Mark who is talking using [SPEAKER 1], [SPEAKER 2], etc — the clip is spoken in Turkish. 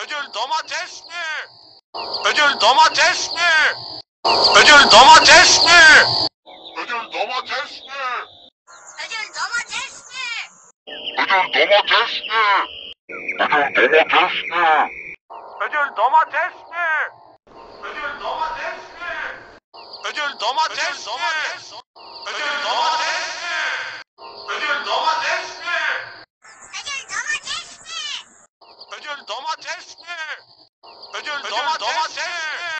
[SPEAKER 1] Ödül domates mi? Ödül domates mi? Ödül domates mi? Ödül domates mi?
[SPEAKER 2] Ödül domates mi?
[SPEAKER 1] Ödül domates mi? Ödül domates mi? Ödül domates mi? Ödül domates mi? Ödül domates mi? Ödül domates